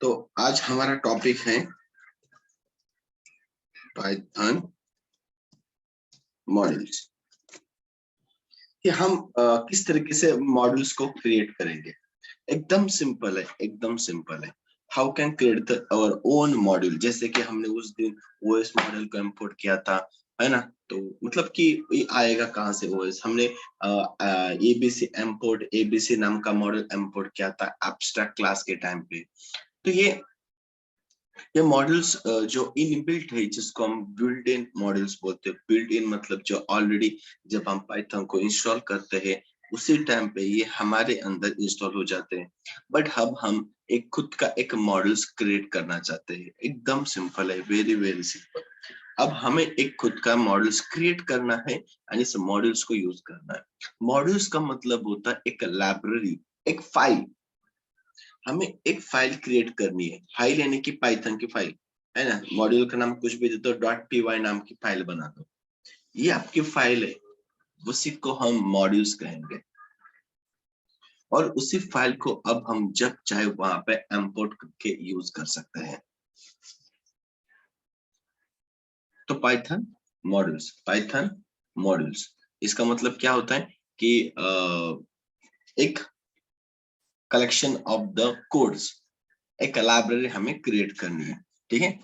तो आज हमारा टॉपिक है पाइथन मॉड्यूल्स कि हम किस तरीके से मॉड्यूल्स को क्रिएट करेंगे। एकदम सिंपल है, एकदम सिंपल है। How can create our own module, जैसे कि हमने उस दिन ओएस मॉडल को इंपोर्ट किया था, है ना। तो मतलब कि ये आएगा कहाँ से ओएस, हमने एबीसी इंपोर्ट एबीसी नाम का मॉडल इंपोर्ट किया था एब्स्ट्रैक्ट क्लास के टाइम पे। तो ये मॉडल्स जो इनबिल्ट है, जिसको हम बिल्ट इन मॉडल्स बोलते हैं। बिल्ट इन मतलब जो ऑलरेडी जब हम पाइथन को इंस्टॉल करते हैं उसी टाइम पे ये हमारे अंदर इंस्टॉल हो जाते हैं। बट अब हम एक खुद का एक मॉडल्स क्रिएट करना चाहते हैं। एकदम सिंपल है, वेरी वेरी सिंपल। अब हमें एक खुद का मॉडल्स क्रिएट करना है और इस मॉडल्स को यूज करना है। मॉडल्स का मतलब होता है एक लाइब्रेरी, एक फाइल। हमें एक फाइल क्रिएट करनी है। फाइल यानी कि पाइथन की फाइल, है ना। मॉड्यूल का नाम कुछ भी दे दो, .py नाम की फाइल बना दो। ये आपकी फाइल है, उसी को हम मॉड्यूल्स कहेंगे। और उसी फाइल को अब हम जब चाहे वहां पे इंपोर्ट करके यूज कर सकते हैं। तो पाइथन मॉड्यूल्स, पाइथन मॉड्यूल्स, इसका मतलब क्या होता है कि एक कलेक्शन ऑफ द कोड्स, एक लाइब्रेरी हमें क्रिएट करनी है, ठीक है।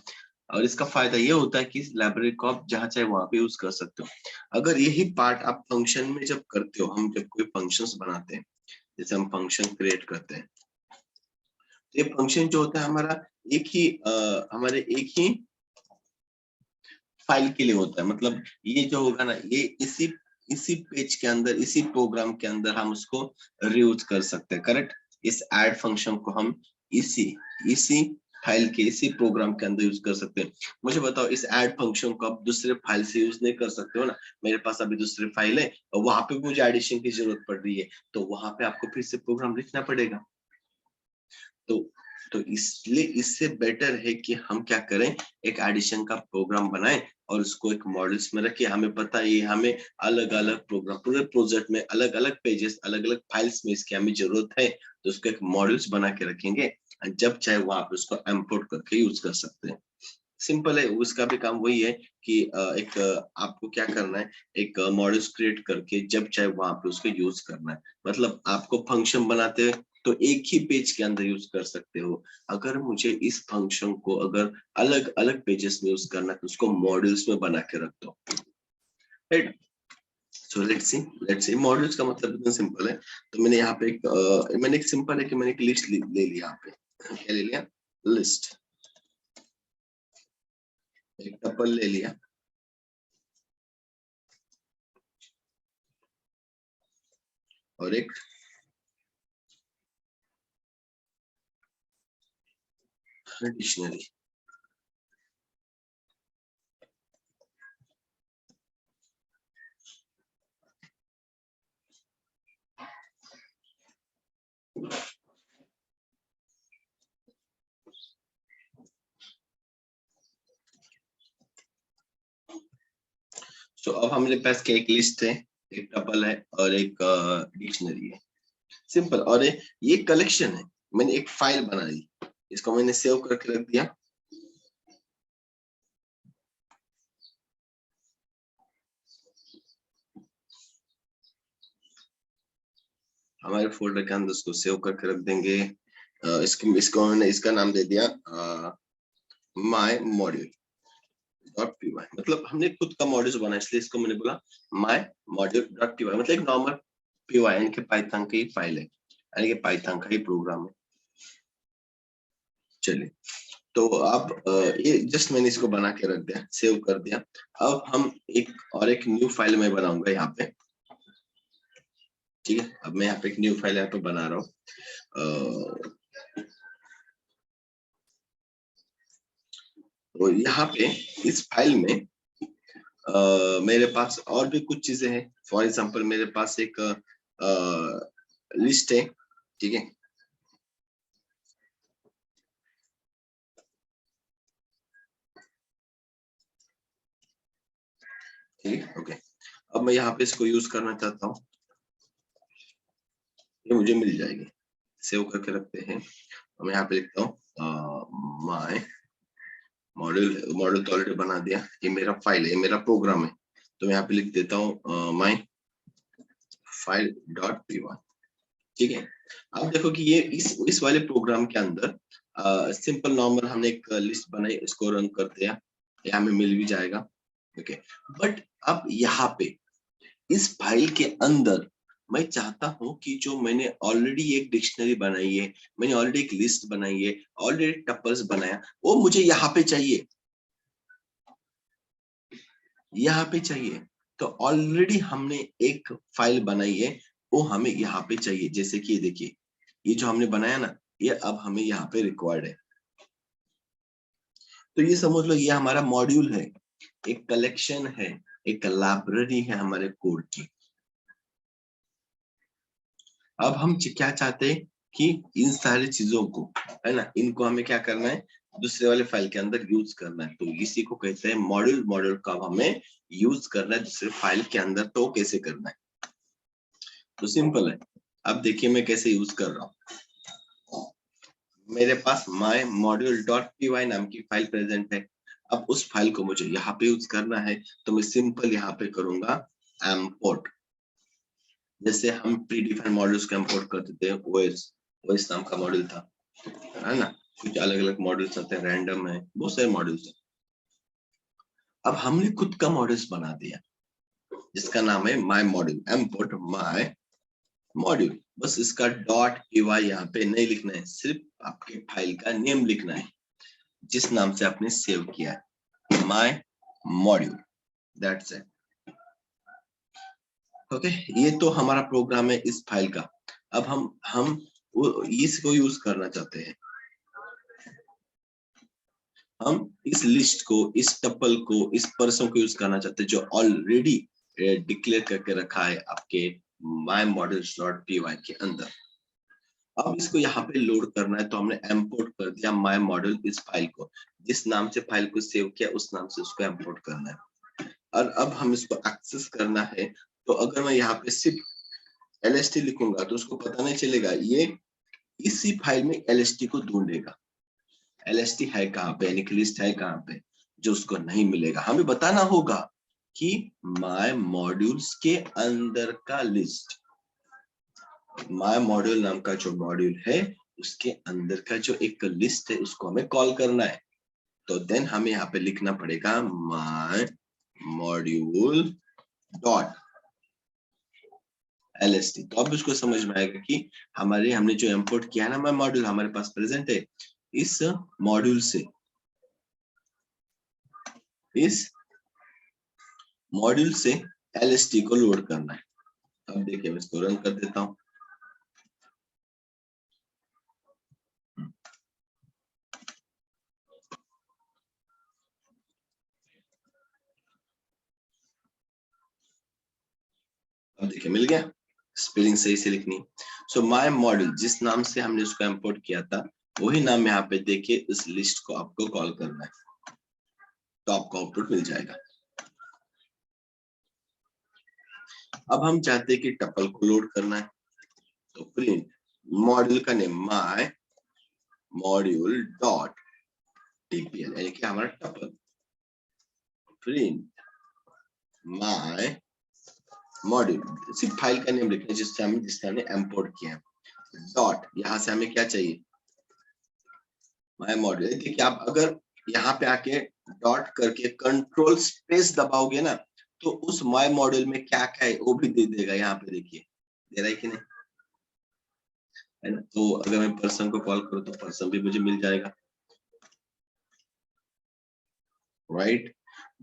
और इसका फायदा ये होता है कि इस लाइब्रेरी को आप जहां चाहे वहां पे यूज कर सकते हो। अगर यही पार्ट आप फंक्शन में जब करते हो, हम जब कोई फंक्शंस बनाते हैं, जैसे हम फंक्शन क्रिएट करते हैं, तो ये फंक्शन जो होता है हमारा हमारे एक ही फाइल के लिए होता है। मतलब ये जो होगा ना, ये इसी इसी पेज के अंदर, इसी प्रोग्राम के अंदर हम उसको रीयूज कर सकते हैं, करेक्ट। इस ऐड फंक्शन को हम इसी इसी फाइल के इसी प्रोग्राम के अंदर यूज कर सकते हैं। मुझे बताओ, इस ऐड फंक्शन को आप दूसरे फाइल से यूज नहीं कर सकते हो ना। मेरे पास अभी दूसरी फाइल है और वहां पे मुझे एडिशन की जरूरत पड़ रही है, तो वहां पे आपको फिर से प्रोग्राम लिखना पड़ेगा। तो तो इसलिए इससे बेटर है कि हम क्या करें, एक एडिशन का प्रोग्राम बनाएं और उसको एक मॉडल्स में रखें। हमें पता है हमें अलग अलग प्रोग्राम, पूरे प्रोजेक्ट में अलग अलग पेजेस, अलग अलग फाइल्स में इसकी हमें जरूरत है, तो उसको एक मॉडल्स बना के रखेंगे और जब चाहे वहां पे उसको इंपोर्ट करके यूज कर सकते हैं। सिंपल है, उसका भी काम वही है कि आपको क्या करना है, एक मॉडल्स क्रिएट करके जब चाहे वहां पे उसको यूज करना है। मतलब आपको फंक्शन बनाते हैं तो एक ही पेज के अंदर यूज कर सकते हो। अगर मुझे इस फंक्शन को अगर अलग अलग पेजेस में यूज करना है तो उसको मॉड्यूल्स में बना के रख दो, right. So let's see modules का मतलब इतना सिंपल है। तो मैंने यहाँ पे मैंने एक सिंपल है कि मैंने एक लिस्ट ले लिया। यहाँ पे क्या ले लिया, लिस्ट। एक टपल ले लिया और एक डिक्शनरी। तो अब हमारे पास क्या, एक लिस्ट है, एक टपल है और एक डिक्शनरी है। सिंपल। और ये कलेक्शन है, मैंने एक फाइल बना ली, इसको मैंने सेव करके रख दिया। हमारे फोल्डर के अंदर उसको सेव करके रख देंगे। इसको मैंने इसका नाम दे दिया my module dot P Y. मतलब हमने खुद का मॉड्यूल बना, इसलिए इसको मैंने बोला my module dot P Y. मतलब एक नॉर्मल पी वाई यानी कि पाइथन की फाइल है, यानी कि पाइथन का ही प्रोग्राम है। चलिए, तो अब ये जस्ट मैंने इसको बना के रख दिया, सेव कर दिया। अब हम एक न्यू फाइल में बनाऊंगा यहाँ पे, ठीक है। अब मैं यहाँ पे एक न्यू फाइल यहाँ पे बना रहा हूँ। तो यहाँ पे इस फाइल में मेरे पास और भी कुछ चीजें हैं। फॉर एग्जांपल मेरे पास एक लिस्ट है, ठीक है। ठीक है, ओके। अब मैं यहाँ पे इसको यूज करना चाहता हूँ, ये मुझे मिल जाएगी। सेव करके रखते हैं। मैं यहाँ पे लिखता हूँ माय मॉड्यूल, मॉड्यूल तो ऑलरेडी बना दिया, ये मेरा फाइल है, ये मेरा प्रोग्राम है, तो मैं यहाँ पे लिख देता हूँ माय फाइल डॉट py। ठीक है, अब देखो कि ये इस वाले प्रोग्राम के अंदर सिंपल नॉर्मल हमने एक लिस्ट बनाई, इसको रन करते हैं, ये हमें मिल भी जाएगा। ओके, बट अब यहाँ पे इस फाइल के अंदर मैं चाहता हूं कि जो मैंने ऑलरेडी एक डिक्शनरी बनाई है, मैंने ऑलरेडी एक लिस्ट बनाई है, ऑलरेडी टपल्स बनाया, वो मुझे यहाँ पे चाहिए, यहाँ पे चाहिए। तो ऑलरेडी हमने एक फाइल बनाई है, वो हमें यहाँ पे चाहिए। जैसे कि देखिए, ये जो हमने बनाया ना, ये अब हमें यहाँ पे रिक्वायर्ड है। तो ये समझ लो, ये हमारा मॉड्यूल है, एक कलेक्शन है, एक लाइब्रेरी है हमारे कोड की। अब हम क्या चाहते हैं कि इन सारी चीजों को, है ना, इनको हमें क्या करना है, दूसरे वाले फाइल के अंदर यूज करना है। तो इसी को कहते हैं मॉड्यूल। मॉड्यूल का हमें यूज करना है दूसरे फाइल के अंदर। तो कैसे करना है, तो सिंपल है। अब देखिए मैं कैसे यूज कर रहा हूँ। मेरे पास माय मॉड्यूल डॉट py नाम की फाइल प्रेजेंट है। अब उस फाइल को मुझे यहाँ पे यूज करना है, तो मैं सिंपल यहाँ पे करूंगा import। जैसे हम प्री डिफाइंड मॉड्यूल्स को इंपोर्ट करते थे, ओएस नाम का मॉड्यूल था, है ना, कुछ अलग अलग मॉड्यूल्स आते हैं, रैंडम है, बहुत सारे मॉड्यूल्स हैं। अब हमने खुद का मॉड्यूल्स बना दिया जिसका नाम है my module, import my module. बस इसका डॉट py यहाँ पे नहीं लिखना है, सिर्फ आपके फाइल का नेम लिखना है जिस नाम से आपने सेव किया है, my module, that's it. Okay, ये तो हमारा प्रोग्राम है इस फाइल का। अब हम इसको यूज करना चाहते हैं, हम इस लिस्ट को, इस टपल को, इस पर्सन को यूज करना चाहते हैं जो ऑलरेडी डिक्लेयर करके रखा है आपके माय मॉड्यूल्स डॉट py के अंदर। अब इसको यहाँ पे लोड करना है, तो हमने इंपोर्ट कर दिया माय मॉड्यूल इस फाइल को, जिस नाम से फाइल को सेव किया उस नाम से उसको इंपोर्ट करना है। और अब हम इसको एक्सेस करना है, तो अगर मैं यहाँ पे सिर्फ lst लिखूंगा तो उसको पता नहीं चलेगा, ये इसी फाइल में lst को ढूंढेगा। lst है कहाँ पे, यानी कि लिस्ट है कहाँ पे, जो उसको नहीं मिलेगा। हमें बताना होगा कि माय मॉड्यूल्स के अंदर का लिस्ट, माय मॉड्यूल नाम का जो मॉड्यूल है उसके अंदर का जो एक लिस्ट है उसको हमें कॉल करना है। तो देन हमें यहाँ पे लिखना पड़ेगा माय मॉड्यूल डॉट lst। तो अब उसको समझ में आएगा कि हमने जो इंपोर्ट किया है ना माय मॉड्यूल, हमारे पास प्रेजेंट है। इस मॉड्यूल से, इस मॉड्यूल से lst को लोड करना है। अब देखिए मैं इसको रन कर देता हूं। अब देखिए मिल गया, स्पेलिंग सही से लिखनी। सो माय मॉड्यूल, जिस नाम से हमने उसको इंपोर्ट किया था वही नाम यहाँ पे देखिए, इस लिस्ट को आपको कॉल करना है, तो आपको आउटपुट मिल जाएगा। अब हम चाहते हैं कि टपल को लोड करना है, तो प्रिंट मॉड्यूल का name my module dot TPL, यानी कि हमारा टपल, प्रिंट माय मॉड्यूल, सिर्फ फाइल का नेम लिखना है जिससे हमने इंपोर्ट किया है। डॉट, यहाँ से हमें क्या चाहिए, माय मॉड्यूल। देखिए आप अगर यहाँ पे आके डॉट करके कंट्रोल स्पेस दबाओगे ना, तो उस माय मॉड्यूल में क्या क्या है वो भी दे देगा। यहाँ पे देखिए दे रहा है कि नहीं, है ना। तो अगर मैं पर्सन को कॉल करूँ तो पर्सन भी मुझे मिल जाएगा, राइट।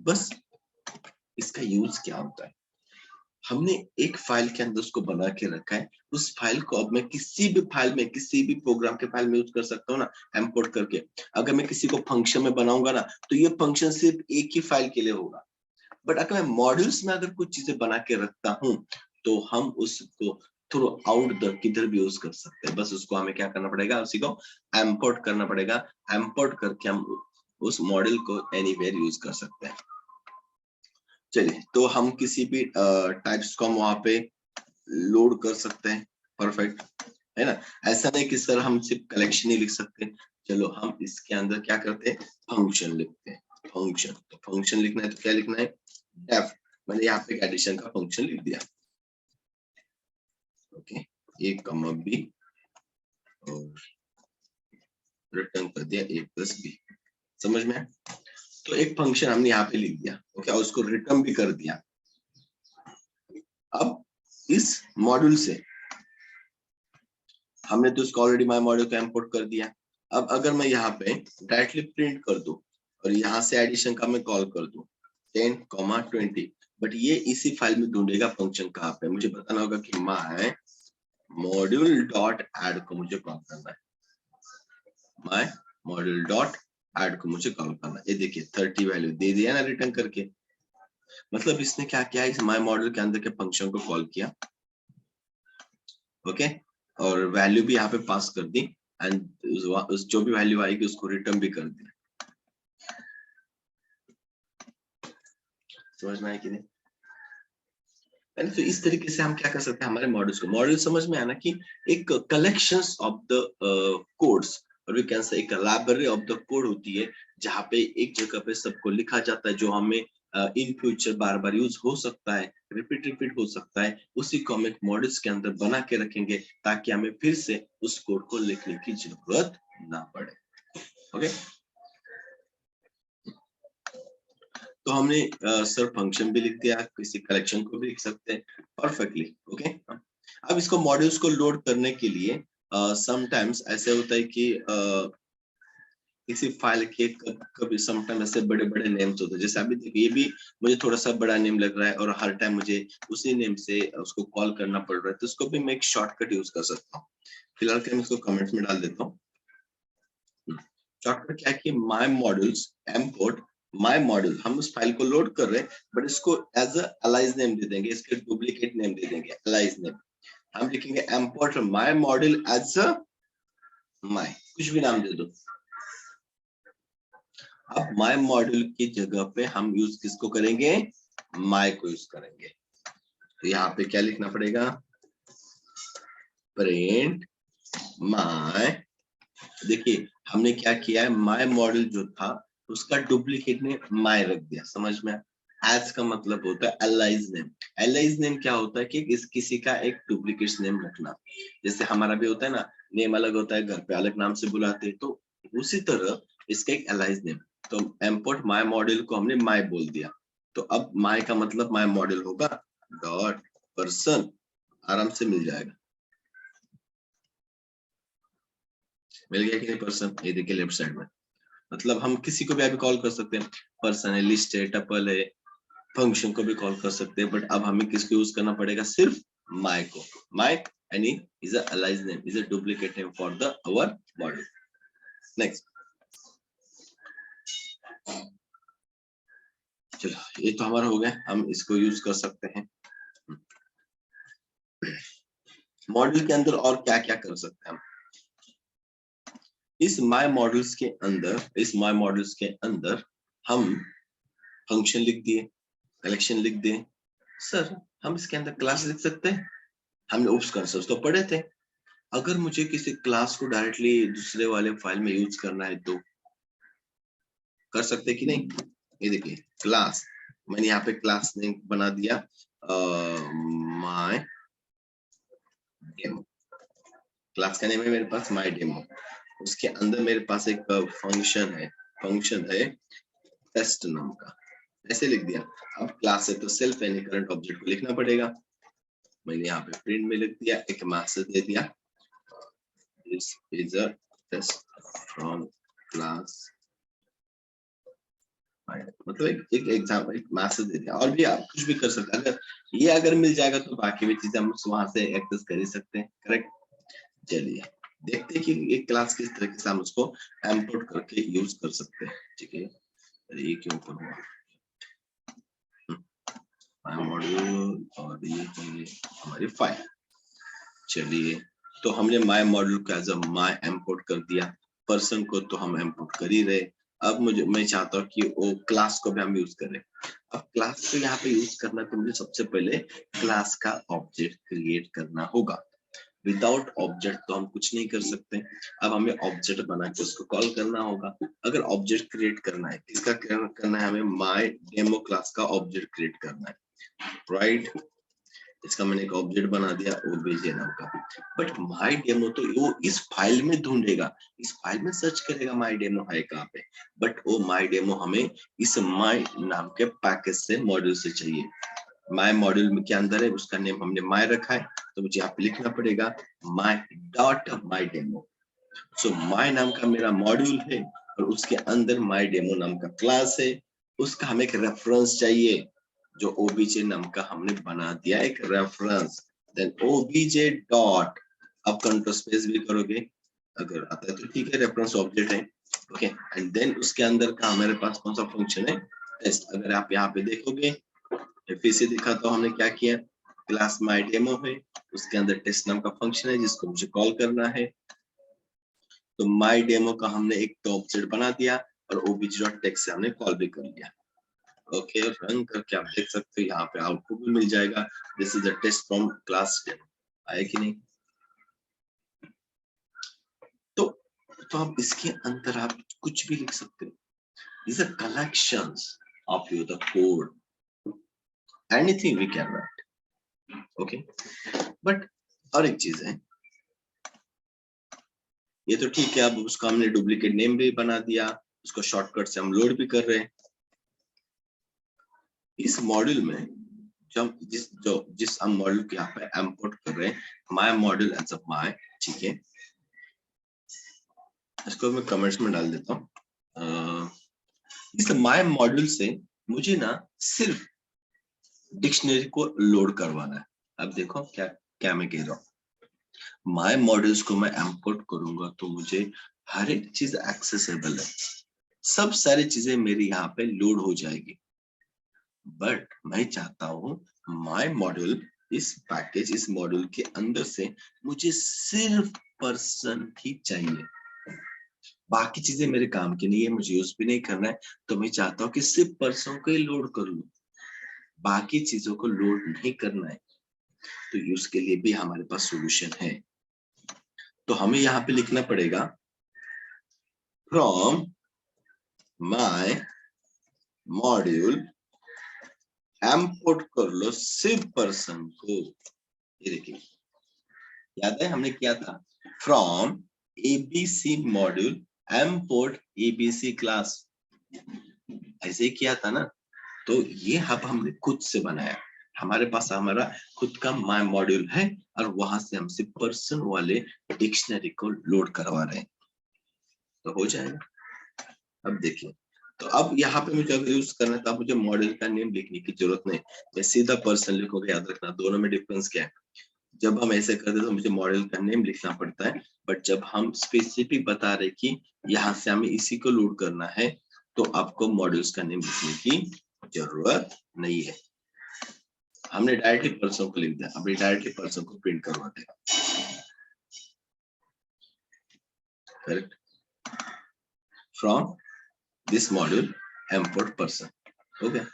बस इसका यूज क्या होता है, हमने एक फाइल के अंदर उसको बना के रखा है, उस फाइल को अब मैं किसी भी फाइल में, किसी भी प्रोग्राम के फाइल में यूज कर सकता हूँ ना, इंपोर्ट करके। अगर मैं किसी को फंक्शन में बनाऊंगा ना, तो ये फंक्शन सिर्फ एक ही फाइल के लिए होगा। बट अगर मैं मॉड्यूल्स में अगर कुछ चीजें बना के रखता हूँ, तो हम उसको थ्रू आउट द किधर भी यूज कर सकते हैं। बस उसको हमें क्या करना पड़ेगा, उसी को इंपोर्ट करना पड़ेगा। इंपोर्ट करके हम उस मॉड्यूल को एनीवेयर यूज कर सकते हैं। चलिए, तो हम किसी भी टाइप्स को हम वहां पे लोड कर सकते हैं, परफेक्ट, है ना। ऐसा नहीं कि सर हम सिर्फ कलेक्शन ही लिख सकते हैं, चलो हम इसके अंदर क्या करते हैं, फंक्शन लिखते हैं। फंक्शन, तो फंक्शन लिखना है तो क्या लिखना है, डेफ। मैंने यहाँ पे एडिशन का फंक्शन लिख दिया, ओके, a कॉमा b और रिटर्न कर दिया a प्लस b। समझ में? तो एक फंक्शन हमने यहाँ पे लिख दिया, ओके, और उसको रिटर्न भी कर दिया। अब इस मॉड्यूल से हमने तो इसको ऑलरेडी माय मॉड्यूल का इंपोर्ट कर दिया। अब अगर मैं यहाँ पे डायरेक्टली प्रिंट कर दूं और यहाँ से एडिशन का मैं कॉल कर दूं 10, 20, बट ये इसी फाइल में ढूंढेगा फंक्शन कहाँ पे। मुझे बताना होगा कि माय मॉड्यूल डॉट एड को मुझे कॉल करना है, माय मॉड्यूल डॉट एड को मुझे कॉल करना है। ये देखिए 30 वैल्यू दे दिया ना रिटर्न करके। मतलब इसने क्या किया, इस माय मॉड्यूल के अंदर के फंक्शन को कॉल किया, ओके, और वैल्यू भी यहाँ पे पास कर दी एंड जो भी वैल्यू आएगी उसको रिटर्न भी कर दिया। समझना है कि नहीं? तो इस तरीके से हम क्या कर सकते हैं, हमारे मॉड्यूल्स को, मॉड्यूल समझ में आना कि एक कलेक्शंस ऑफ द कोड्स, और वी कैन से एक लाइब्रेरी ऑफ द कोड होती है जहाँ पे एक जगह पे सबको लिखा जाता है जो हमें in future bar bar use हो सकता है, रिपीट हो सकता है। उसी को हम एक मॉड्यूल्स के अंदर बना के रखेंगे ताकि हमें फिर से उस कोड को लिखने की जरूरत ना पड़े। ओके, तो हमने सर फंक्शन भी लिख दिया, किसी कलेक्शन को भी लिख सकते हैं परफेक्टली। ओके, अब इसको मॉड्यूल्स को लोड करने के लिए समटाइम्स ऐसे होता है कि किसी फाइल के कभी समटाइम ऐसे बड़े बड़े नेम्स होते हैं। जैसे अभी देखिए ये भी मुझे थोड़ा सा बड़ा नेम लग रहा है और हर टाइम मुझे उसी नेम से उसको कॉल करना पड़ रहा है, तो उसको भी मैं एक शॉर्टकट यूज कर सकता हूँ। फिलहाल के मैं इसको कमेंट्स में डाल देता हूँ। शॉर्टकट क्या है कि my modules import my module, हम उस फाइल को लोड कर रहे हैं बट इसको एज अ अलाइज नेम दे देंगे, इसके डुप्लीकेट नेम दे देंगे अलाइज नेम। हम लिखेंगे import my module as a my, कुछ भी नाम दे दो। अब माय मॉड्यूल की जगह पे हम यूज किसको करेंगे, माय को यूज करेंगे। तो यहाँ पे क्या लिखना पड़ेगा, प्रिंट माय। देखिए हमने क्या किया है, माय मॉड्यूल जो था उसका डुप्लीकेट ने माय रख दिया। समझ में? एज का मतलब होता है अलाइज नेम। अलाइज नेम क्या होता है कि किसी का एक डुप्लीकेट नेम रखना। जैसे हमारा भी होता है ना, नेम अलग होता है, घर पे अलग नाम से बुलाते हैं, तो उसी तरह इसका एक अलाइज नेम। तो इंपोर्ट माय मॉड्यूल को हमने माय बोल दिया, तो अब माय का मतलब माय मॉड्यूल होगा डॉट पर्सन, आराम से मिल जाएगा। मिल गया कि नहीं पर्सन? ये देखिए लेफ्ट साइड में, मतलब हम किसी को भी अभी कॉल कर सकते हैं, पर्सन है, लिस्ट है, टपल है, फंक्शन को भी कॉल कर सकते हैं, बट अब हमें किसको यूज करना पड़ेगा, सिर्फ माय को। My any is a alias name, is a duplicate name for the our module. Next, चलो ये तो हमारा हो गया, हम इसको यूज कर सकते हैं। मॉड्यूल के अंदर और क्या क्या कर सकते हैं हम, इस माय मॉड्यूल्स के अंदर, इस माय मॉड्यूल्स के अंदर हम फंक्शन लिख दिए, कलेक्शन लिख दें। सर हम इसके अंदर क्लास लिख सकते हैं, हमने उप्स कंसेप्ट तो पढ़े थे। अगर मुझे किसी क्लास को डायरेक्टली दूसरे वाले फाइल में यूज करना है तो कर सकते कि नहीं? ये देखिए क्लास, मैंने यहाँ पे क्लास नेम बना दिया माय डेमो। क्लास का नेम है मेरे पास माय डेमो, उसके अंदर मेरे पास एक फंक्शन है टेस्ट नाम का, ऐसे लिख दिया। अब क्लास है तो सेल्फ एनी करंट ऑब्जेक्ट को लिखना पड़ेगा। मैंने यहाँ पे प्रिंट में लिख दिया, एक मैसेज दे दिया, this is a test from class, मतलब एक एग्जाम्पल, एक मैसेज दे दिया। और भी आप कुछ भी कर सकते हैं, अगर ये मिल जाएगा तो बाकी भी चीजें हम वहां से एक्सेस कर ही सकते हैं। करेक्ट, चलिए देखते हैं कि एक क्लास किस तरीके से हम उसको इंपोर्ट करके यूज कर सकते हैं। ठीक है, ये क्यों ऊपर हुआ मॉड्यूल, और ये हमारी फाइल। चलिए, तो हमने माय मॉड्यूल को एज अ माय इंपोर्ट कर दिया, पर्सन को तो हम इंपोर्ट कर ही रहे। अब मैं चाहता हूँ कि वो क्लास को भी हम यूज करें। अब क्लास को यहाँ पे यूज करना तो मुझे सबसे पहले क्लास का ऑब्जेक्ट क्रिएट करना होगा। विदाउट ऑब्जेक्ट तो हम कुछ नहीं कर सकते। अब हमें ऑब्जेक्ट बना के उसको कॉल करना होगा। अगर ऑब्जेक्ट क्रिएट करना है, किसका करना है हमें, माय डेमो क्लास का ऑब्जेक्ट क्रिएट करना है, राइट। इसका मैंने एक ऑब्जेक्ट बना दिया ओबीजे नाम का। बट माय डेमो तो वो इस फाइल में ढूंढेगा, इस फाइल में सर्च करेगा माय डेमो है कहाँ पे। बट वो माय डेमो हमें इस माय नाम के पैकेज से, मॉड्यूल से चाहिए। माय मॉड्यूल में के अंदर है, उसका नेम हमने माय रखा है, तो मुझे यहाँ पे लिखना पड़ेगा my dot my demo. So my नाम का मेरा मॉड्यूल है और उसके अंदर माय डेमो नाम का क्लास है। उसका हमें एक रेफरेंस चाहिए, जो ओबीजे नाम का हमने बना दिया एक रेफरेंस। देन ओबीजे डॉट, अब कंट्रोल स्पेस भी करोगे अगर आता है तो ठीक है, रेफरेंस ऑब्जेक्ट है, ओके। एंड देन उसके अंदर का हमारे पास कौन सा फंक्शन है, टेस्ट। अगर आप यहाँ पे देखोगे, फिर से दिखा तो हमने क्या किया, क्लास माय डेमो है, उसके अंदर टेस्ट नाम का फंक्शन है जिसको मुझे कॉल करना है। तो माय डेमो का हमने एक तो ऑब्जेक्ट बना दिया और obj.text से हमने कॉल भी कर लिया, ओके। रन करके आप देख सकते हो यहाँ पे आउटपुट भी मिल जाएगा, this is the test from class demo. आया कि नहीं? तो आप इसके अंदर आप कुछ भी लिख सकते हो, these are collections of your the code, anything we can write, okay। But और एक चीज है, ये तो ठीक है, अब उसका हमने डुप्लीकेट नेम भी बना दिया, उसको शॉर्टकट से हम लोड भी कर रहे हैं। इस मॉड्यूल में जब जिस हम मॉड्यूल के यहाँ पे इंपोर्ट कर रहे हैं, my module as a my, ठीक है। इसको मैं कमेंट्स में डाल देता हूँ। इस माय मॉड्यूल से मुझे ना सिर्फ डिक्शनरी को लोड करवाना है। अब देखो क्या क्या मैं कह रहा हूँ, माय मॉड्यूल्स को मैं इंपोर्ट करूंगा तो मुझे हर एक चीज एक्सेसिबल है, सब सारी चीजें मेरी यहाँ पे लोड हो जाएगी। बट मैं चाहता हूँ माय मॉड्यूल, इस पैकेज, इस मॉड्यूल के अंदर से मुझे सिर्फ पर्सन ही चाहिए, बाकी चीजें मेरे काम की नहीं है, मुझे यूज भी नहीं करना है। तो मैं चाहता हूँ कि सिर्फ पर्सन को ही लोड कर लूं, बाकी चीजों को लोड नहीं करना है। तो यूज के लिए भी हमारे पास सॉल्यूशन है। तो हमें यहाँ पे लिखना पड़ेगा फ्रॉम माय मॉड्यूल इंपोर्ट कर लो सिर्फ पर्सन को। ये देखिए, याद है हमने किया था, from ABC module import ABC class, ऐसे ही किया था ना। तो ये हब हमने खुद से बनाया, हमारे पास हमारा खुद का माय मॉड्यूल है और वहां से हम सिर्फ पर्सन वाले डिक्शनरी को लोड करवा रहे हैं, तो हो जाएगा। अब देखिए, तो अब यहाँ पे मुझे अगर यूज करना है तो मुझे मॉड्यूल का नेम लिखने की जरूरत नहीं, मैं सीधा पर्सन लिखोगे। याद रखना दोनों में डिफरेंस क्या है, जब हम ऐसे करते तो मुझे मॉड्यूल का नेम लिखना पड़ता है, बट जब हम स्पेसिफिक बता रहे कि यहाँ से हमें इसी को लोड करना है तो आपको मॉड्यूल्स का नेम लिखने की जरूरत नहीं है। हमने डायरेक्टली पर्सन को लिख दिया, अभी डायरेक्टली पर्सन को प्रिंट करवा देगा, correct. From this module import person, हो गया।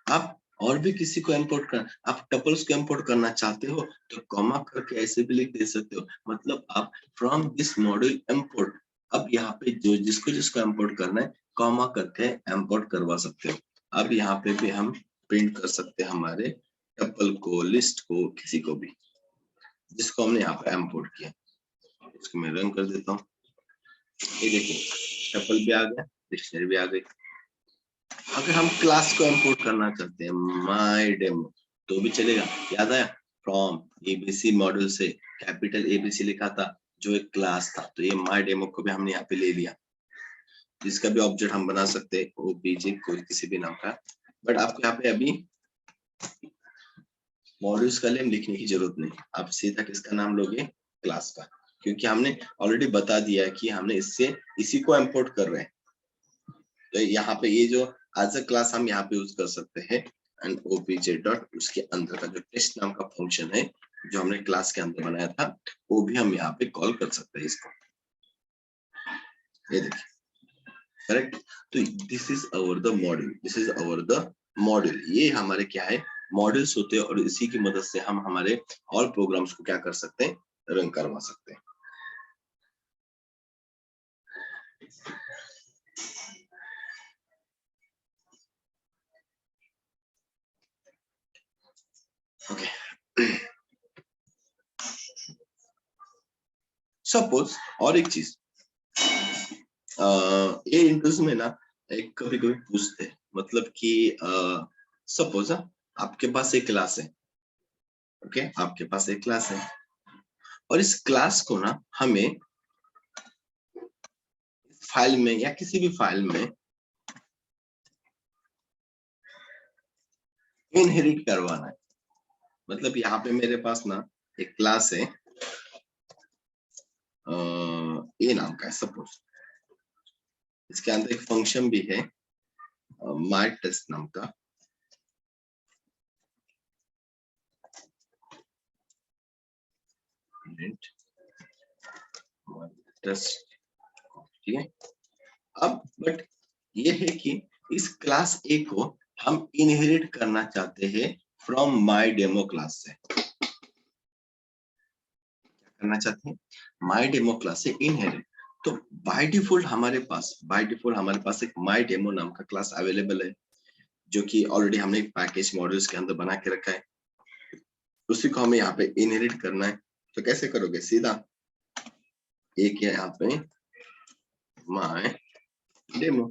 आप और भी किसी को इंपोर्ट करना, आप टपल्स को इंपोर्ट करना चाहते हो तो कॉमा करके ऐसे भी लिख दे सकते हो, मतलब आप फ्रॉम दिस मॉड्यूल इंपोर्ट, अब यहाँ पे जो जिसको जिसको इंपोर्ट करना है कॉमा करके इंपोर्ट करवा सकते हो। अब यहाँ पे भी हम प्रिंट कर सकते हैं हमारे टपल को, लिस्ट को, किसी को भी जिसको हमने यहाँ पे इंपोर्ट किया। इसको मैं रन कर देता हूँ, ये देखिए टपल भी आ गया, डिक्शनरी भी आ गई। अगर हम क्लास को इंपोर्ट करना चाहते हैं माय डेमो तो भी चलेगा। याद आया, फ्रॉम एबीसी मॉड्यूल से कैपिटल एबीसी लिखा था जो एक क्लास था, तो ये माय डेमो को भी हमने यहाँ पे ले लिया, जिसका भी ऑब्जेक्ट हम बना सकते हैं ओबीजे कोई किसी भी नाम का। बट आपको यहाँ पे अभी मॉड्यूल्स का नेम लिखने की जरूरत नहीं, आप सीधा किसका नाम लोगे, क्लास का, क्योंकि हमने ऑलरेडी बता दिया है कि हमने इससे इसी को इंपोर्ट कर रहे हैं। तो यहाँ पे ये जो एज अ क्लास हम यहाँ पे यूज कर सकते हैं, एंड ओबीजे डॉट उसके अंदर का जो टेस्ट नाम का फंक्शन है जो हमने क्लास के अंदर बनाया था वो भी हम यहाँ पे कॉल कर सकते हैं इसको, ये देखिए, करेक्ट। तो this is our the module, this is our the module, ये हमारे क्या है, मॉड्यूल्स होते हैं और इसी की मदद से हम हमारे ऑल प्रोग्राम्स को क्या कर सकते हैं, रन करवा सकते हैं। ओके, सपोज और एक चीज, ये इंटरव्यूज में ना एक कभी कभी पूछते हैं, मतलब कि सपोज आपके पास एक क्लास है, ओके, आपके पास एक क्लास है और इस क्लास को ना हमें फाइल में या किसी भी फाइल में इनहेरिट करवाना है। मतलब यहाँ पे मेरे पास ना एक क्लास है, ए नाम का है सपोज, इसके अंदर एक फंक्शन भी है माय टेस्ट नाम का, टेस्ट, ठीक है। अब बट ये है कि इस क्लास ए को हम इनहेरिट करना चाहते हैं फ्रॉम माय डेमो क्लास से। क्या करना चाहते हैं? माय डेमो क्लास से इनहेरिट। तो बाय डिफॉल्ट हमारे पास एक माय डेमो नाम का क्लास अवेलेबल है, जो कि ऑलरेडी हमने एक पैकेज मॉड्यूल्स के अंदर बना के रखा है, उसी को हमें यहाँ पे इनहेरिट करना है। तो कैसे करोगे? सीधा एक है यहाँ पे माय डेमो,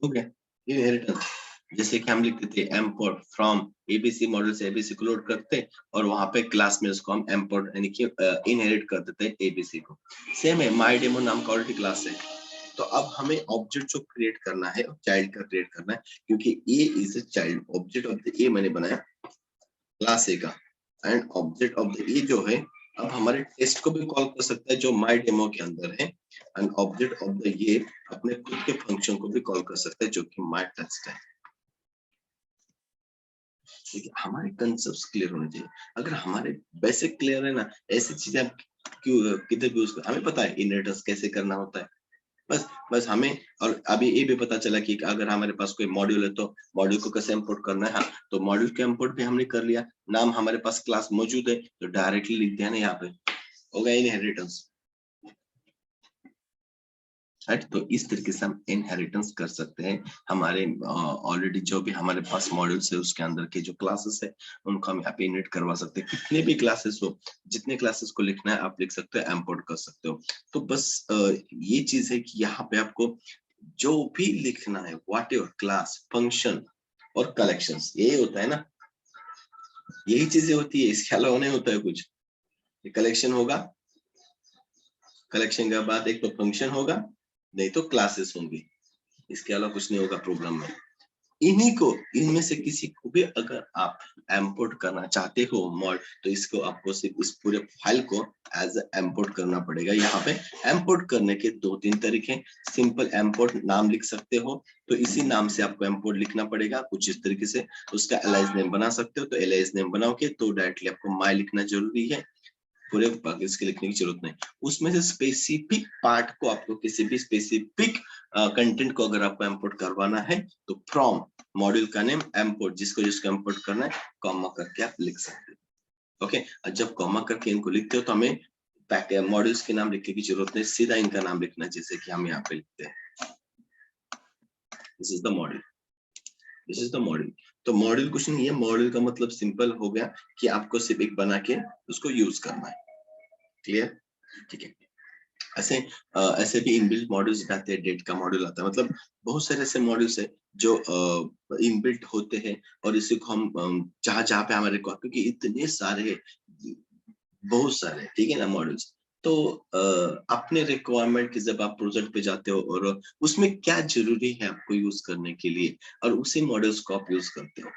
ओके, इनहेरिटेंस। जैसे कि हम लिखते थे import from abc मॉड्यूल से abc को लोड करते और वहां पे क्लास में उसको हम import यानी कि इनहेरिट कर देते abc को। सेम है, माय डेमो नाम का ऑलरेडी क्लास है। तो अब हमें ऑब्जेक्ट जो क्रिएट करना है, चाइल्ड का क्रिएट करना है, क्योंकि A is a child. Object of the A मैंने बनाया क्लास ए का, and object of the A जो है अब हमारे टेस्ट को भी कॉल कर सकता है जो माय डेमो के अंदर है, एंड ऑब्जेक्ट ऑफ द ये अपने खुद के फंक्शन को भी कॉल कर सकता है जो कि माय टेस्ट है। देखिए, हमारे कंसेप्ट क्लियर होने चाहिए। अगर हमारे बेसिक क्लियर है ना, ऐसी चीजें आप क्यों किधर भी यूज कर, हमें पता है इनहेरिटेंस कैसे करना होता है, बस बस हमें। और अभी ये भी पता चला कि अगर हमारे पास कोई मॉड्यूल है तो मॉड्यूल को कैसे इंपोर्ट करना है। हाँ, तो मॉड्यूल के इंपोर्ट भी हमने कर लिया, नाम हमारे पास क्लास मौजूद है तो डायरेक्टली लिख दिया ना, यहाँ पे हो गया इनहेरिटेंस, राइट। तो इस तरीके से हम इनहेरिटेंस कर सकते हैं। हमारे ऑलरेडी जो भी हमारे पास मॉड्यूल्स है उसके अंदर के जो क्लासेस है उनको हम यहाँ पे इनहेरिट करवा सकते हैं। कितने भी क्लासेस हो, जितने क्लासेस को लिखना है आप लिख सकते हो, इंपोर्ट कर सकते हो। तो बस ये चीज है कि यहाँ पे आपको जो भी लिखना है, व्हाट एवर क्लास, फंक्शन और कलेक्शंस, यही होता है ना, यही चीजें होती है, इसके अलावा नहीं होता है कुछ। कलेक्शन होगा, कलेक्शन के बाद एक तो फंक्शन होगा, नहीं तो क्लासेस होंगी, इसके अलावा कुछ नहीं होगा प्रोग्राम में। इन्हीं को, इनमें से किसी को भी अगर आप इंपोर्ट करना चाहते हो मॉड, तो इसको आपको सिर्फ इस पूरे फाइल को एज इंपोर्ट करना पड़ेगा। यहाँ पे इंपोर्ट करने के 2-3 तरीके हैं। सिंपल इंपोर्ट नाम लिख सकते हो, तो इसी नाम से आपको इंपोर्ट लिखना पड़ेगा कुछ इस तरीके से। उसका एलाइज नेम बना सकते हो, तो एलाइज नेम बनाओगे तो डायरेक्टली आपको माय लिखना जरूरी है, पूरे पैकेज के लिखने की जरूरत नहीं। उसमें से स्पेसिफिक पार्ट को, आपको किसी भी स्पेसिफिक कंटेंट को अगर आपको इंपोर्ट करवाना है तो फ्रॉम मॉड्यूल का नेम इंपोर्ट, जिसको जिसको इंपोर्ट करना है कॉमा करके आप लिख सकते हो। ओके, और जब कॉमा करके इनको लिखते हो तो हमें पैकेज मॉड्यूल्स के नाम लिखने की जरूरत नहीं, सीधा इनका नाम लिखना है, जैसे कि हम यहाँ पे लिखते हैं this is the module, this is the module. तो मॉड्यूल कुछ नहीं है, मॉड्यूल का मतलब सिंपल हो गया कि आपको सिर्फ एक बना के उसको यूज करना है। क्लियर? ठीक है। ऐसे ऐसे भी इनबिल्ट मॉड्यूल्स आते हैं, डेट का मॉड्यूल आता है, मतलब बहुत सारे ऐसे मॉड्यूल्स है जो इनबिल्ट होते हैं, और इसी को हम जहाँ जहाँ पे हमारे को, क्योंकि इतने सारे, बहुत सारे, ठीक है ना, मॉड्यूल्स। तो अपने रिक्वायरमेंट की जब आप प्रोजेक्ट पे जाते हो और उसमें क्या जरूरी है आपको यूज करने के लिए, और उसी मॉडल्स को आप यूज करते हो,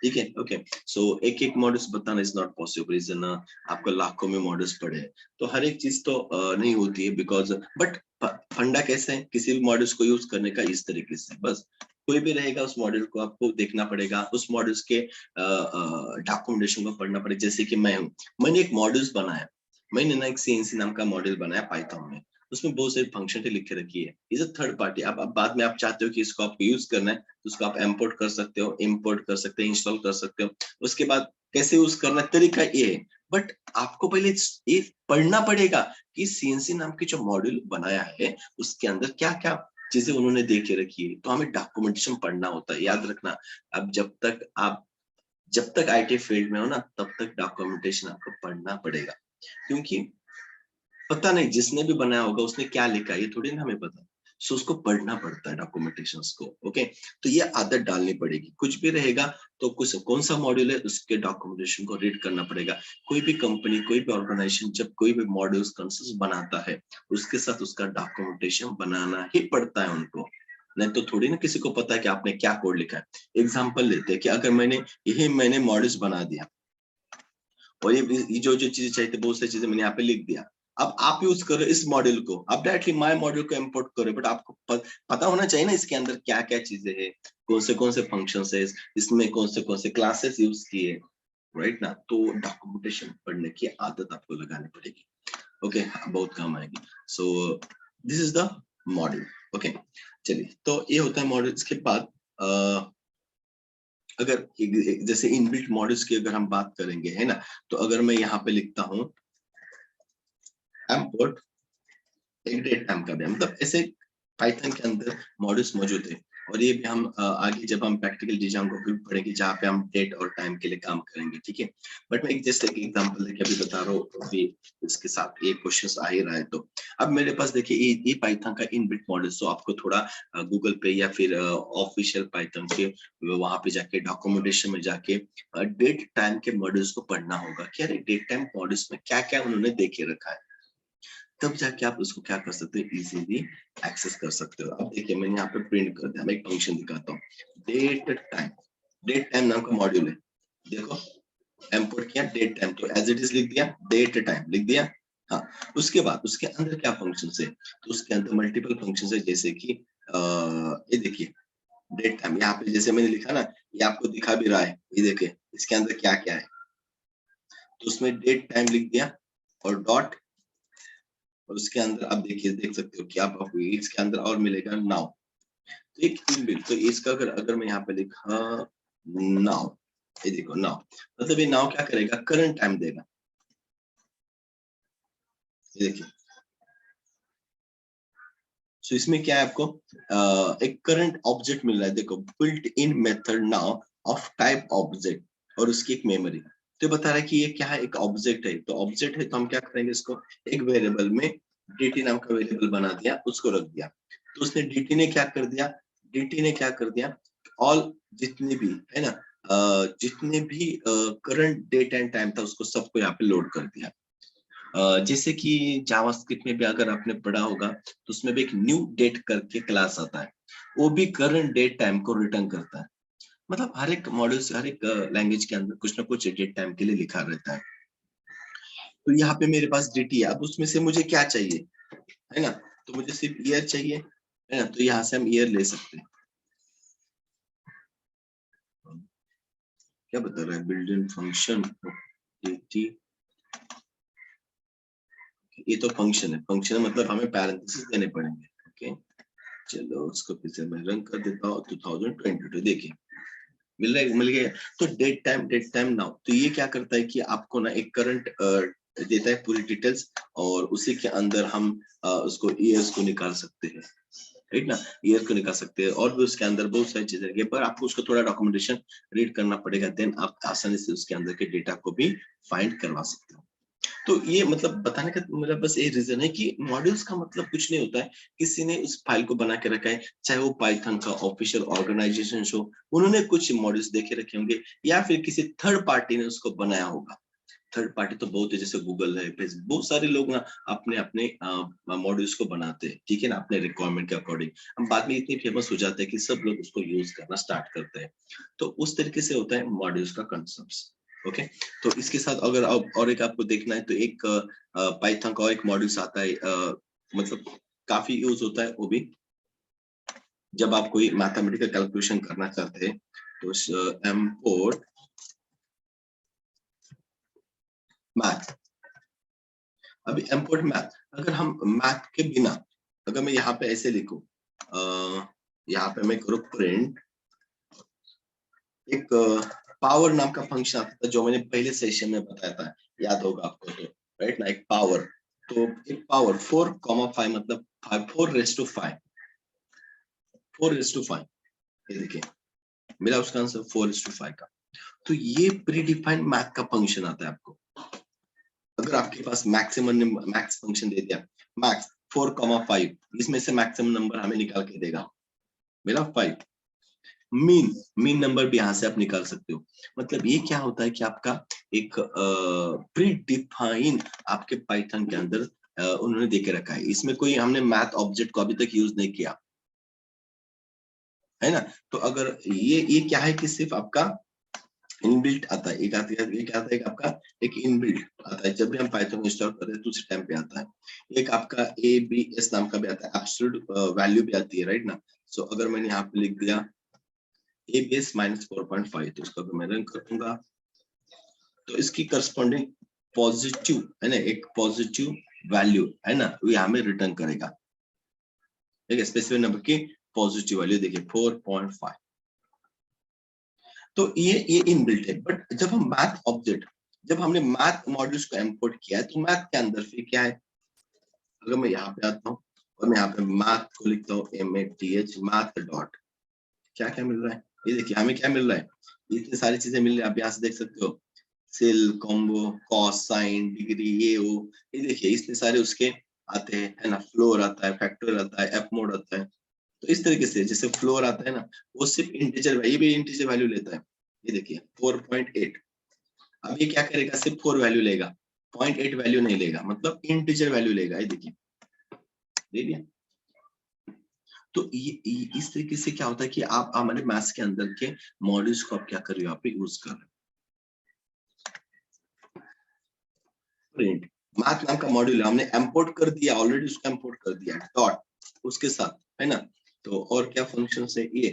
ठीक है। ओके, सो एक एक मॉडल्स बताना इज नॉट पॉसिबल, इज ना, आपको लाखों में मॉडल्स पड़े हैं, तो हर एक चीज तो नहीं होती है, बिकॉज बट फंडा कैसे है किसी भी मॉडल्स को यूज करने का, इस तरीके से बस कोई भी रहेगा उस मॉडल को आपको देखना पड़ेगा, उस मॉडल्स के डॉक्यूमेंटेशन को पढ़ना पड़ेगा। जैसे कि मैं हूँ, मैंने एक मॉडल्स बनाया, मैंने ना एक सीएनसी नाम का मॉडल बनाया पाइथन में, उसमें बहुत सारी फंक्शन लिख के रखी है, इज अ थर्ड पार्टी। अब बाद में आप चाहते हो कि इसको आपको यूज करना है तो उसको आप इंपोर्ट कर सकते हो, इंपोर्ट कर सकते हो, इंस्टॉल कर सकते हो। उसके बाद कैसे यूज करना, तरीका ये है, बट आपको पहले ये पढ़ना पड़ेगा कि सीएनसी नाम की जो मॉड्यूल बनाया है उसके अंदर क्या क्या चीजें उन्होंने दे के रखी है। तो हमें डॉक्यूमेंटेशन पढ़ना होता है, याद रखना। अब जब तक आईटी फील्ड में हो ना, तब तक डॉक्यूमेंटेशन आपको पढ़ना पड़ेगा, क्योंकि पता नहीं जिसने भी बनाया होगा उसने क्या लिखा है ये थोड़ी ना हमें पता। सो उसको पढ़ना पड़ता है डॉक्यूमेंटेशन को। ओके, तो ये आदत डालनी पड़ेगी। कुछ भी रहेगा तो कुछ कौन सा मॉड्यूल है उसके डॉक्यूमेंटेशन को रीड करना पड़ेगा। कोई भी कंपनी, कोई भी ऑर्गेनाइजेशन जब कोई भी मॉड्यूल्स कंसेप्ट बनाता है उसके साथ उसका डॉक्यूमेंटेशन बनाना ही पड़ता है उनको। नहीं तो थोड़ी ना किसी को पता है कि आपने क्या कोड लिखा है। एग्जाम्पल लेते हैं कि अगर मैंने मॉड्यूल्स बना दिया और ये जो जो चीजें चाहिए थी बहुत सारी चीजें मैंने यहाँ पे लिख दिया। अब आप यूज करो इस मॉड्यूल को, आप डायरेक्टली माय मॉड्यूल को इंपोर्ट करो, बट आपको पता होना चाहिए ना इसके अंदर क्या क्या चीजें हैं, कौन से फंक्शंस है, इसमें कौन से क्लासेस यूज किए, राइट ना। तो डॉक्यूमेंटेशन पढ़ने की आदत आपको लगानी पड़ेगी। ओके, बहुत काम आएगी। So this is the module. Okay, चलिए, तो ये होता है मॉड्यूल। इसके बाद अगर जैसे इनबिल्ट मॉड्यूल्स की अगर हम बात करेंगे, है ना, तो अगर मैं यहाँ पे लिखता हूँ import एक डेट टाइम का भी, मतलब ऐसे पाइथन के अंदर मॉड्यूल्स मौजूद है। और ये भी हम आगे जब हम प्रैक्टिकल डिजाइन को भी पढ़ेंगे जहाँ पे हम डेट और टाइम के लिए काम करेंगे, ठीक है। बट मैं एक जैसे एक एग्जांपल लेके अभी बता रहा हूँ, अभी इसके साथ ये क्वेश्चंस आ ही रहा है। तो अब मेरे पास देखिए ये पाइथन का इनबिल्ट मॉडल। सो आपको थोड़ा गूगल पे या फिर ऑफिशियल पाइथन के वहां पे जाके डॉक्यूमेंटेशन में जाके डेट टाइम के मॉड्यूल्स को पढ़ना होगा कि अरे डेट टाइम मॉड्यूल्स में क्या क्या उन्होंने देखे रखा है। तब जाके आप उसको क्या कर सकते हो, इजीली एक्सेस कर सकते हो। अब देखिए मैंने यहाँ पे प्रिंट कर दिया, मैं एक फंक्शन दिखाता हूँ, डेट टाइम नाम का मॉड्यूल है। देखो इंपोर्ट किया डेट टाइम, तो एज इट इज लिख दिया, डेट टाइम लिख दिया। हाँ, उसके बाद उसके अंदर क्या फंक्शन है, तो उसके अंदर मल्टीपल फंक्शन है, जैसे कि ये देखिए डेट टाइम, यहाँ पे जैसे मैंने लिखा ना, ये आपको दिखा भी रहा है, ये देखिए इसके अंदर क्या क्या है। तो उसमें डेट टाइम लिख दिया और डॉट, और उसके अंदर आप देखिए देख सकते हो कि आपको इसके अंदर और मिलेगा नाउ। तो एक इनबिल्ट, तो इसका अगर अगर मैं यहाँ पे लिखा नाउ, ये देखो नाउ, मतलब ये नाउ क्या करेगा, करंट टाइम देगा। ये देखिए, सो इसमें क्या है, आपको एक करंट ऑब्जेक्ट मिल रहा है। देखो built in method now of type object और उसकी एक मेमोरी। तो बता रहा है कि ये क्या है, एक ऑब्जेक्ट है। तो ऑब्जेक्ट है तो हम क्या करेंगे, इसको एक वेरिएबल में dt नाम का वेरिएबल बना दिया, उसको रख दिया। तो उसने dt ने क्या कर दिया, dt ने क्या कर दिया, ऑल जितने भी है ना, जितने भी करंट डेट एंड टाइम था उसको सबको यहाँ पे लोड कर दिया। जैसे कि जावास्क्रिप्ट में भी अगर आपने पढ़ा होगा तो उसमें भी एक न्यू डेट करके क्लास आता है, वो भी करंट डेट टाइम को रिटर्न करता है। मतलब हर एक मॉड्यूल से, हर एक लैंग्वेज के अंदर कुछ ना कुछ डेट टाइम के लिए लिखा रहता है। तो यहाँ पे मेरे पास dt है, अब उसमें से मुझे क्या चाहिए, है ना, तो मुझे सिर्फ ईयर चाहिए, है ना, तो यहाँ से हम ईयर ले सकते हैं। क्या बता रहा है, बिल्ट इन फंक्शन dt, ये तो फंक्शन है, फंक्शन मतलब हमें पैरेंथेसिस देने पड़ेंगे। ओके, चलो उसको फिर से मैं रन कर देता हूँ। 2022 देखिए मिल गया। तो डेट टाइम नाउ, तो ये क्या करता है कि आपको ना एक करंट देता है पूरी डिटेल्स, और उसी के अंदर हम उसको ईयर्स को निकाल सकते हैं, राइट ना, ईयर को निकाल सकते हैं। और भी उसके अंदर बहुत सारी चीजें है, पर आपको उसको थोड़ा डॉक्यूमेंटेशन रीड करना पड़ेगा, देन आप आसानी से उसके अंदर के डेटा को भी फाइंड करवा सकते हो। तो ये मतलब बताने का मेरा बस ये रीजन है कि मॉड्यूल्स का मतलब कुछ नहीं होता है, किसी ने उस फाइल को बना के रखा है, चाहे वो पाइथन का ऑफिशियल ऑर्गेनाइजेशन हो, उन्होंने कुछ मॉड्यूल्स देखे रखे होंगे, या फिर किसी थर्ड पार्टी ने उसको बनाया होगा। थर्ड पार्टी तो बहुत है, जैसे गूगल है, फेसबुक, बहुत सारे लोग ना अपने अपने मॉड्यूल्स को बनाते हैं, ठीक है ना, अपने रिक्वायरमेंट के अकॉर्डिंग। हम बाद में इतनी फेमस हो जाते हैं कि सब लोग उसको यूज करना स्टार्ट करते हैं। तो उस तरीके से होता है मॉड्यूल्स का कंसेप्ट। ओके, तो इसके साथ अगर और एक आपको देखना है तो एक पाइथन का और एक मॉड्यूल्स आता है, मतलब काफी यूज होता है वो भी, जब आप कोई मैथमेटिकल कैलकुलेशन करना चाहते हैं। तो import मैथ, अभी import मैथ, अगर हम मैथ के बिना, अगर मैं यहाँ पे ऐसे लिखूं, यहाँ पे मैं करूँ प्रिंट एक पावर नाम का फंक्शन आता था, जो मैंने पहले सेशन में बताया था, याद होगा आपको तो, राइट ना, एक पावर, तो एक पावर 4,5 मतलब 4/5, 4/5, ये देखिए मिला उसका आंसर 4/5 का। तो ये प्री डिफाइंड मैथ का फंक्शन आता है आपको। अगर आपके पास मैक्सिमम मैक्स फंक्शन दे दिया, मैक्स 4,5, इसमें से मैक्सिमम नंबर हमें निकाल के देगा, मिला 5। मीन नंबर भी यहाँ से आप निकाल सकते हो। मतलब ये क्या होता है कि आपका एक प्री डिफाइन आपके पाइथन के अंदर उन्होंने देके रखा है, इसमें कोई हमने मैथ ऑब्जेक्ट को अभी तक यूज नहीं किया है ना। तो अगर ये क्या है कि सिर्फ आपका इनबिल्ट आता है, एक आता है, ये क्या आता है आपका एक इनबिल्ट आता है, जब भी हम पाइथन इंस्टॉल करते हैं तो उस टाइम पे आता है। एक आपका ABS नाम का भी आता है, एब्सोल्यूट वैल्यू भी आती है, राइट ना। सो अगर मैंने यहाँ पे लिख दिया ABS -4.5, तो उसका भी मैं रन कर दूंगा, तो इसकी करस्पॉन्डिंग पॉजिटिव है ना, एक पॉजिटिव वैल्यू है ना, वो यहाँ में रिटर्न करेगा, ठीक है, स्पेसिफिक नंबर की पॉजिटिव वैल्यू देखिए 4.5। तो ये इनबिल्ट है। बट जब हम मैथ ऑब्जेक्ट, जब हमने मैथ मॉड्यूल्स को इंपोर्ट किया है, तो मैथ के अंदर फिर क्या है, अगर मैं यहाँ पे आता हूँ और मैं यहाँ पे मैथ को लिखता हूँ MATH मैथ डॉट, क्या क्या मिल रहा है, ये देखिए हमें क्या मिल रहा है, इतनी सारी चीजें मिल रही है, आप यहाँ से देख सकते हो, cell, combo, cos, sine, degree, ये वो, ये देखिए इतने सारे उसके आते हैं, है ना, फ्लोर आता है, फैक्टर आता है, एफ मोड आता है। तो इस तरीके से जैसे फ्लोर आता है ना, वो सिर्फ इंटीजर, ये भी इंटीजर वैल्यू लेता है, ये देखिए 4.8। अब ये क्या करेगा, सिर्फ 4 वैल्यू लेगा, 0.8 वैल्यू नहीं लेगा, मतलब इंटीजर वैल्यू लेगा, ये देखिए ले लिया। तो ये इस तरीके से क्या होता है कि आप हमारे मैथ्स के अंदर के मॉड्यूल्स को आप क्या कर रहे हो, आप यूज कर रहे हो। प्रिंट मैथ नाम का मॉड्यूल है, हमने इंपोर्ट कर दिया, ऑलरेडी उसको इंपोर्ट कर दिया डॉट उसके साथ, है ना। तो और क्या फंक्शन है, ये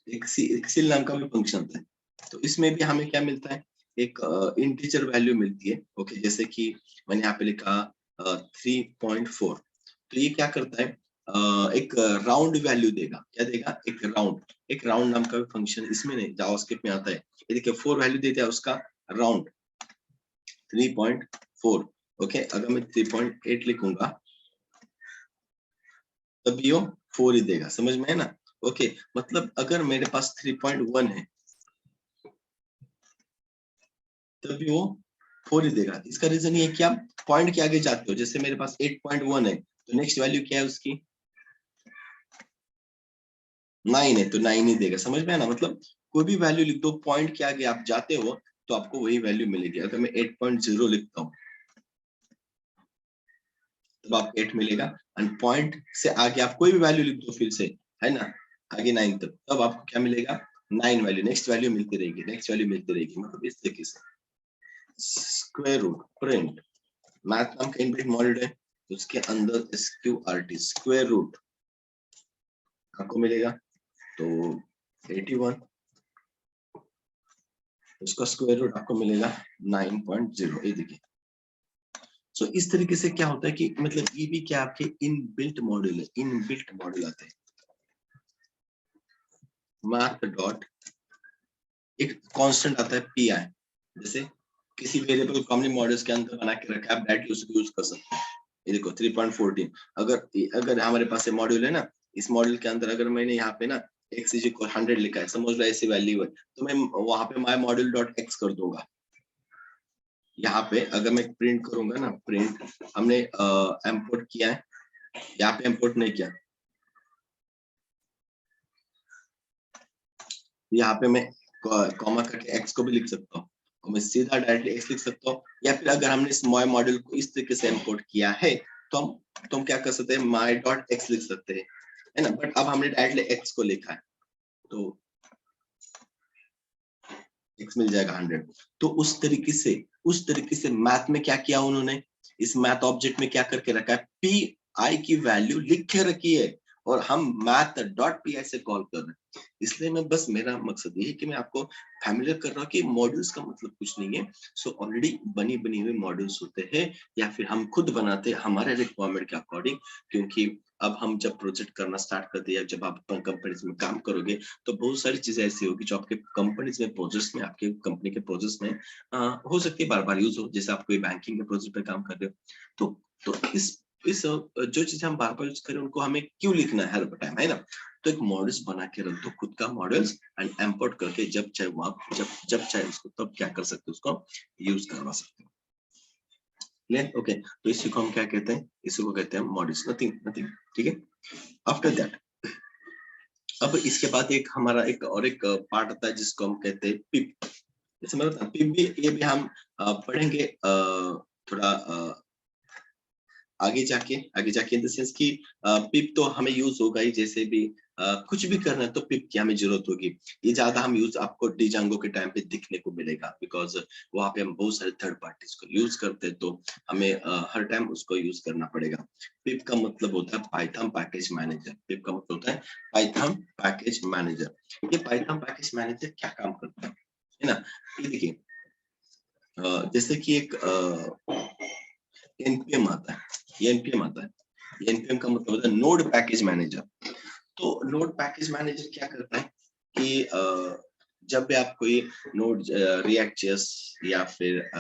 एक सील नाम का भी फंक्शन है। तो इसमें भी हमें क्या मिलता है, एक इंटीजर वैल्यू मिलती है, ओके, जैसे कि मैंने यहाँ पे लिखा 3.4। तो ये क्या करता है, एक राउंड वैल्यू देगा, क्या देगा, एक राउंड नाम का भी फंक्शन इसमें नहीं, जावास्क्रिप्ट में आता है। ये देखिए 4 वैल्यू देता है उसका राउंड 3.4, ओके। अगर मैं 3.8 लिखूंगा तब ये 4 ही देगा, समझ में है ना, ओके। मतलब अगर मेरे पास 3.1 है तब भी वो 4 ही देगा। इसका रीजन ये कि आप पॉइंट के आगे जाते हो, जैसे मेरे पास 8.1 है, तो नेक्स्ट वैल्यू क्या है उसकी 9 है, तो 9 ही देगा, समझ में है ना। मतलब कोई भी वैल्यू लिख दो, पॉइंट के आगे आप जाते हो तो आपको वही वैल्यू मिलेगी। अगर मैं 8.0 लिखता हूँ तब आपको 8 मिलेगा, एंड पॉइंट से आगे आप कोई भी वैल्यू लिख दो फिर से, है ना, आगे 9 तक, तब आपको क्या मिलेगा 9 वैल्यू, नेक्स्ट वैल्यू मिलती रहेगी, नेक्स्ट वैल्यू मिलती रहेगी। मतलब इस तरीके से स्क्वायर रूट प्रिंट मैथ नाम का इनबिल्ट मॉड्यूल है, उसके अंदर SQRT स्क्वायर रूट आपको मिलेगा, तो 81, उसका स्क्वायर रूट आपको मिलेगा 9.0, ये देखिए। सो इस तरीके से क्या होता है कि मतलब ये भी क्या आपके इनबिल्ट मॉड्यूल है, इनबिल्ट मॉड्यूल आते हैं। मैथ डॉट एक कांस्टेंट आता है PI, जैसे किसी वेरिएबल को हमने मॉड्यूल्स के अंदर बना के रखा है, आप डायरेक्टली उसको यूज कर सकते हैं। ये देखो 3.14, अगर हमारे पास ये मॉड्यूल है ना, इस मॉड्यूल के अंदर अगर मैंने यहाँ पे ना x इज इक्वल 100 लिखा है, समझ लो ऐसी वैल्यू है, तो मैं वहां पे माई मॉड्यूल डॉट एक्स कर दूंगा। यहाँ पे अगर मैं प्रिंट करूंगा ना, प्रिंट हमने इंपोर्ट किया है, यहाँ पे इंपोर्ट नहीं किया, यहाँ पे मैं कॉमा करके x को भी लिख सकता हूँ, और मैं सीधा डायरेक्टली x लिख सकता हूँ। या फिर अगर हमने इस माई मॉड्यूल को इस तरीके से इंपोर्ट किया है तो हम क्या कर सकते हैं, माई डॉट एक्स लिख सकते हैं, है ना। बट अब हमने डायरेक्टली x को लिखा है तो x मिल जाएगा 100। तो उस तरीके से मैथ में क्या किया उन्होंने, इस मैथ ऑब्जेक्ट में क्या करके रखा है, पी आई की वैल्यू लिख के रखी है, और हम math.py से कॉल कर रहे हैं। इसलिए मैं बस मेरा मकसद ये है कि मैं आपको फैमिलियर कर रहा हूँ कि मॉड्यूल्स का मतलब कुछ नहीं है। सो ऑलरेडी बनी हुई मॉड्यूल्स होते हैं या फिर हम खुद बनाते हैं हमारे रिक्वायरमेंट के अकॉर्डिंग, क्योंकि अब हम जब प्रोजेक्ट करना स्टार्ट करते हैं, जब आप कंपनीज में काम करोगे तो बहुत सारी चीजें ऐसी होगी जो आपके कंपनीज में प्रोजेक्ट्स में, आपके कंपनी के प्रोजेक्ट्स में हो सकती है बार बार यूज हो। जैसे आप कोई बैंकिंग के प्रोजेक्ट पे काम कर रहे हो तो इस जो चीजें हम बार बार यूज करें उनको हमें क्यों लिखना है हर टाइम, है ना। तो एक मॉडल्स बना के रख दो खुद का मॉडल्स एंड इंपोर्ट करके जब चाहे वो आप जब चाहे उसको तब क्या कर सकते हो, उसको यूज करवा सकते हो। क्लियर? ओके, तो इसी को हम क्या कहते हैं, इसी को कहते हैं मॉडल्स, नथिंग। ठीक है, आफ्टर दैट अब इसके बाद एक हमारा एक पार्ट आता है जिसको हम कहते हैं पिप। जैसे मैं बताऊं पिप भी, ये भी हम पढ़ेंगे थोड़ा आगे जाके इन द सेंस कि पिप तो हमें यूज होगा ही, जैसे भी कुछ भी करना है तो पिप की हमें जरूरत होगी। ये ज्यादा हम यूज आपको डिजांगो के टाइम पे दिखने को मिलेगा, बिकॉज वहां पे हम बहुत सारे थर्ड पार्टीज को यूज करते हैं, तो हमें हर टाइम उसको यूज करना पड़ेगा। पिप का मतलब होता है पाइथन पैकेज मैनेजर। पिप का मतलब होता है पाइथन पैकेज मैनेजर। ये पाइथन पैकेज मैनेजर क्या काम करता है ना, ये देखिए जैसे कि एक एनपीएम आता है, ये एनपीएम आता है। एनपीएम का मतलब होता है नोड पैकेज मैनेजर। तो नोड पैकेज मैनेजर क्या करता है कि जब भी आप कोई नोड रिएक्ट जेएस या फिर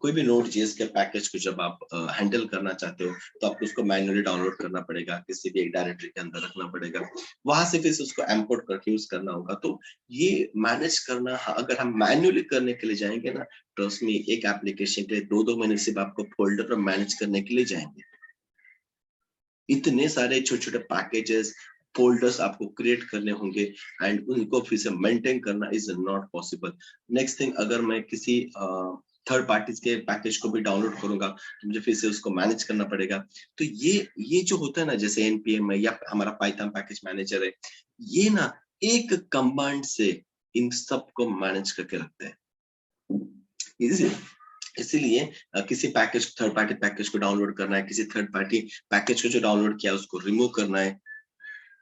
कोई भी नोड जेएस के पैकेज को जब आप हैंडल करना चाहते हो तो आपको उसको मैन्युअली डाउनलोड करना पड़ेगा, किसी भी एक डायरेक्टरी के अंदर रखना पड़ेगा, वहां से फिर उसको इंपोर्ट करके यूज करना होगा। तो ये मैनेज करना अगर हम मैन्युअली करने के लिए जाएंगे ना, ट्रस्ट में एक एप्लीकेशन के लिए 2-2 महीने सिर्फ आपको फोल्डर पर मैनेज करने के लिए जाएंगे। इतने सारे छोटे छोटे पैकेजेस फोल्डर्स आपको क्रिएट करने होंगे एंड उनको फिर से मेंटेन करना is not possible. Next thing, अगर मैं किसी थर्ड पार्टीज के पैकेज को भी डाउनलोड करूंगा तो मुझे फिर से उसको मैनेज करना पड़ेगा। तो ये जो होता है ना, जैसे एनपीएम है या हमारा पाइथन पैकेज मैनेजर है, ये ना एक कमांड से इन सबको मैनेज करके रखते हैं। इसीलिए किसी पैकेज, थर्ड पार्टी पैकेज को डाउनलोड करना है, किसी थर्ड पार्टी पैकेज को जो डाउनलोड किया उसको रिमूव करना है,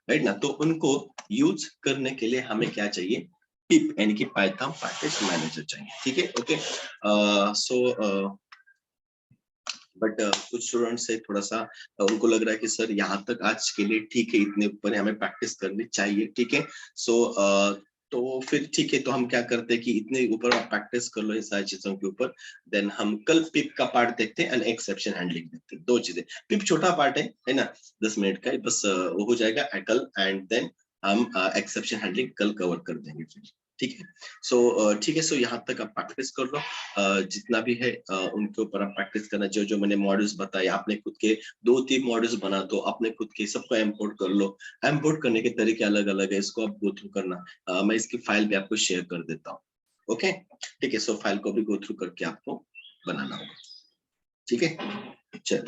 राइट ना, तो उनको यूज करने के लिए हमें क्या चाहिए, पिप यानी कि पाइथन पैकेज मैनेजर चाहिए। ठीक है, ओके। सो बट कुछ स्टूडेंट से थोड़ा सा उनको लग रहा है कि सर यहाँ तक आज के लिए ठीक है, इतने ऊपर हमें प्रैक्टिस करनी चाहिए। ठीक है, सो तो फिर ठीक है, तो हम क्या करते हैं कि इतने ऊपर आप प्रैक्टिस कर लो इन सारी चीजों के ऊपर, देन हम कल पिप का पार्ट देखते हैं एंड एक्सेप्शन हैंडलिंग देखते हैं। दो चीजें, पिप छोटा पार्ट है ना, 10 मिनट का बस वो हो जाएगा कल, एंड देन हम एक्सेप्शन हैंडलिंग कल कवर कर देंगे फिर। ठीक है, सो ठीक है, सो यहाँ तक आप प्रैक्टिस कर लो, जितना भी है उनके ऊपर आप प्रैक्टिस करना। जो जो मैंने मॉडल्स बताए, आपने खुद के 2-3 मॉडल्स बना दो, अपने खुद के सबको इंपोर्ट कर लो। इंपोर्ट करने के तरीके अलग अलग है, इसको आप गो थ्रू करना। मैं इसकी फाइल भी आपको शेयर कर देता हूँ। ओके, ठीक है, सो फाइल को भी गो थ्रू करके आपको बनाना होगा। ठीक है, चलो।